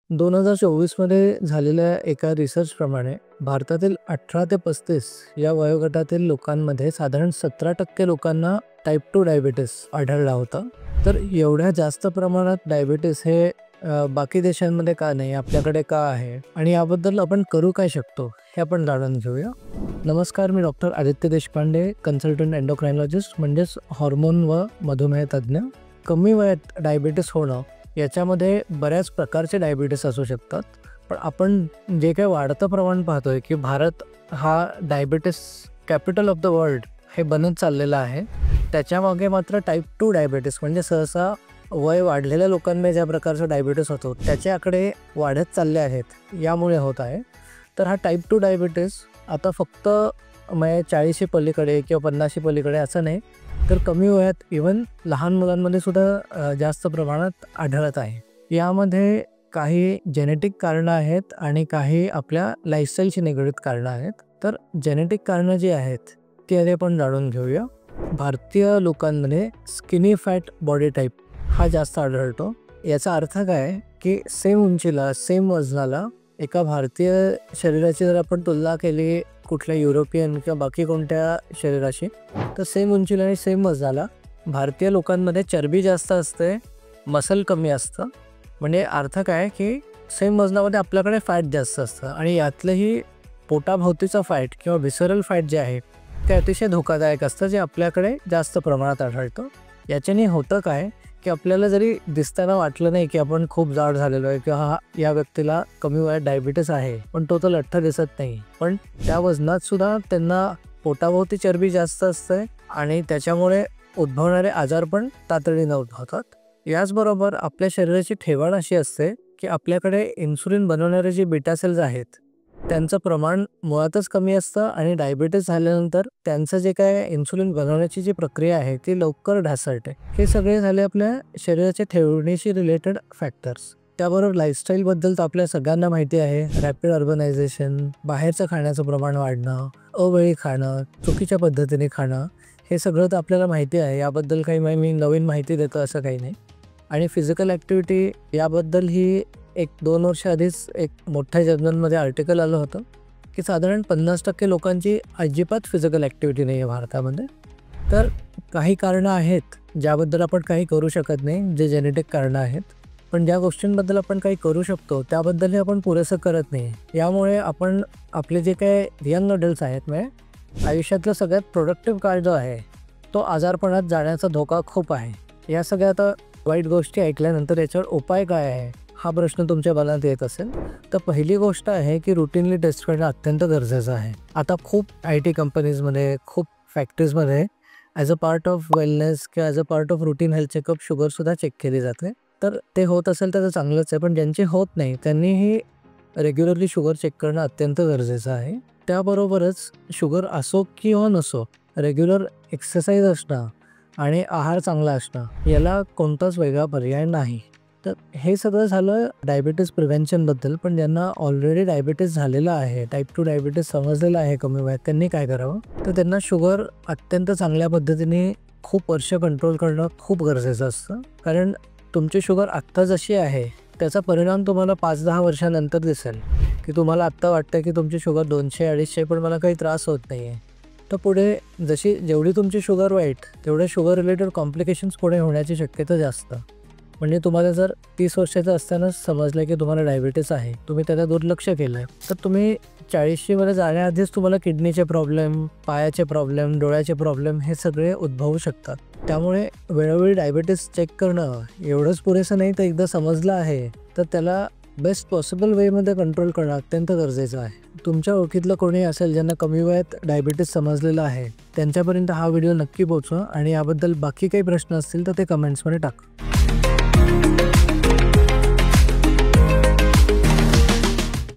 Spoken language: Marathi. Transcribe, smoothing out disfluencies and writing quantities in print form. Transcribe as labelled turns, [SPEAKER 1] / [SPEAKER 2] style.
[SPEAKER 1] 2024 मध्ये झालेल्या एका रिसर्चप्रमाणे भारतातील 18 ते 35 या वयोगटातील लोकांमध्ये साधारण 17% लोकांना टाईप 2 डायबिटीस आढळला होता. तर एवढ्या जास्त प्रमाणात डायबिटीस हे बाकी देशांमध्ये का नाही, आपल्याकडे का आहे आणि याबद्दल आपण करू काय शकतो हे आपण जाणून घेऊया. नमस्कार, मी डॉक्टर आदित्य देशपांडे, कन्सल्टंट एंडोक्राइनॉलॉजिस्ट म्हणजेच हॉर्मोन व मधुमेह तज्ज्ञ. कमी वयात डायबिटीस होणं याच्यामध्ये बऱ्याच प्रकारचे डायबिटीस असू शकतात, पण आपण जे काही वाढतं प्रमाण पाहतोय की भारत हा diabetes capital of the world हे बनत चाललेलं आहे. त्याच्यामागे मात्र टाईप 2 डायबिटीस म्हणजे सहसा वय वाढलेल्या लोकांमध्ये ज्या प्रकारचा डायबिटीस होतो त्याचे आकडे वाढत चालले आहेत, यामुळे होत आहे. तर हा टाईप 2 डायबिटीस आता फक्त 40 पलीकडे किंवा 50 पलीकडे असं नाही, तर कमी वयात इवन लहान मुलांमध्ये सुद्धा जास्त प्रमाणात आढळत आहे. यामध्ये काही जेनेटिक कारणं आहेत आणि काही आपल्या लाईफस्टाईलशी निगडीत कारणं आहेत. तर जेनेटिक कारणं जी आहेत ती आधी आपण जाणून घेऊया. भारतीय लोकांमध्ये स्किनी फॅट बॉडी टाईप हा जास्त आढळतो. याचा अर्थ काय की सेम उंचीला, सेम वजनाला एका भारतीय शरीराची जर आपण तुलना केली कुठल्या युरोपियन किंवा बाकी कोणत्या शरीराशी, तर सेम उंचीला आणि सेम वजनाला भारतीय लोकांमध्ये चरबी जास्त असते, मसल कमी असतं. म्हणजे अर्थ काय की सेम वजनामध्ये आपल्याकडे फॅट जास्त असतं आणि यातलंही पोटाभोवतीचं फॅट किंवा व्हिसरल फॅट जे आहे ते अतिशय धोकादायक असतं, जे आपल्याकडे जास्त प्रमाणात आढळतं. याच्याने होतं काय की आपल्याला जरी दिसताना वाटलं नाही की आपण खूप जाड झालेलो आहे किंवा या व्यक्तीला कमी वयात डायबिटीस आहे, पण तो तर लठ्ठ दिसत नाही, पण त्या वजनात सुद्धा त्यांना पोटाभोवती चरबी जास्त असते आणि त्याच्यामुळे उद्भवणारे आजार पण तातडीनं उद्भवतात. याचबरोबर आपल्या शरीराची ठेवण अशी असते की आपल्याकडे इन्सुलिन बनवणारे जे बीटा सेल्स आहेत त्यांचं प्रमाण मुळातच कमी असतं आणि डायबिटीस झाल्यानंतर त्यांचं जे काय इन्सुलिन बनवण्याची जी प्रक्रिया आहे ती लवकर ढासळते. हे सगळे झाले आपल्या शरीराच्या ठेवणीशी रिलेटेड फॅक्टर्स. त्याबरोबर लाईफस्टाईलबद्दल तर आपल्या सगळ्यांना माहिती आहे. रॅपिड अर्बनायझेशन, बाहेरचं खाण्याचं प्रमाण वाढणं, अवेळी खाणं, चुकीच्या पद्धतीने खाणं, हे सगळं तर आपल्याला माहिती आहे. याबद्दल काही मी नवीन माहिती देतो असं काही नाही. आणि फिजिकल ॲक्टिव्हिटी याबद्दल ही 1-2 वर्ष आधीच एक मोठ्या जर्नलमध्ये आर्टिकल आलं होतं की साधारण 50% लोकांची अजिबात फिजिकल ॲक्टिव्हिटी नाही आहे भारतामध्ये. तर काही कारणं आहेत ज्याबद्दल आपण काही करू शकत नाही, जे जेनेटिक कारणं आहेत, पण ज्या गोष्टींबद्दल आपण काही करू शकतो त्याबद्दलही आपण पुरेसं करत नाही. यामुळे आपण आपले जे काही यंग अडल्ट्स आहेत, म्हणजे आयुष्यातला सगळ्यात प्रोडक्टिव्ह काळ जो आहे तो आजारपणात जाण्याचा धोका खूप आहे. या सगळ्या आता वाईट गोष्टी ऐकल्यानंतर याच्यावर उपाय काय आहे हा प्रश्न तुमच्या मनात येत असेल, तर पहिली गोष्ट आहे की रुटीनली टेस्ट करणं अत्यंत गरजेचं आहे. आता खूप IT कंपनीजमध्ये, खूप फॅक्टरीजमध्ये as a part of wellness किंवा as a part of routine health checkup शुगरसुद्धा चेक केली जाते. तर ते होत असेल तर चांगलंच आहे, पण ज्यांचे होत नाही त्यांनीही रेग्युलरली शुगर चेक करणं अत्यंत गरजेचं आहे. त्याबरोबरच शुगर असो किंवा नसो, रेग्युलर एक्सरसाइज असणं आणि आहार चांगला असणं याला कोणताच वेगळा पर्याय नाही. तर हे सगळं झालं डायबिटीस प्रिव्हेन्शनबद्दल. पण ज्यांना ऑलरेडी डायबिटीस झालेला आहे, टाईप 2 डायबिटीस समजलेला आहे कमी वयात, त्यांनी काय करावं, तर त्यांना शुगर अत्यंत चांगल्या पद्धतीने खूप वर्ष कंट्रोल करणं खूप गरजेचं असतं. कारण तुमची शुगर आत्ता जशी आहे त्याचा परिणाम तुम्हाला 5-10 वर्षानंतर दिसेल की तुम्हाला आत्ता वाटतं की तुमची शुगर 200-250 पण मला काही त्रास होत नाही आहे. तर पुढे जेवढी तुमची शुगर वाईट तेवढे शुगर रिलेटेड कॉम्प्लिकेशन्स पुढे होण्याची शक्यता जास्त. म्हणजे तुम्हाला जर 30 वर्षाचं असतानाच समजलं की तुम्हाला डायबिटीस आहे, तुम्ही त्याला दुर्लक्ष केलं आहे, तर तुम्ही 40मध्ये जाण्याआधीच तुम्हाला किडनीचे प्रॉब्लेम, पायाचे प्रॉब्लेम, डोळ्याचे प्रॉब्लेम हे सगळे उद्भवू शकतात. त्यामुळे वेळोवेळी डायबिटीस चेक करणं एवढंच पुरेसं नाही, तर एकदा समजलं आहे तर त्याला बेस्ट पॉसिबल वेमध्ये कंट्रोल करणं अत्यंत गरजेचं आहे. तुमच्या ओळखीतलं कोणी असेल ज्यांना कमी वयात डायबिटीस समजलेलं आहे त्यांच्यापर्यंत हा व्हिडिओ नक्की पोहोचवा आणि याबद्दल बाकी काही प्रश्न असतील तर ते कमेंट्समध्ये टाका.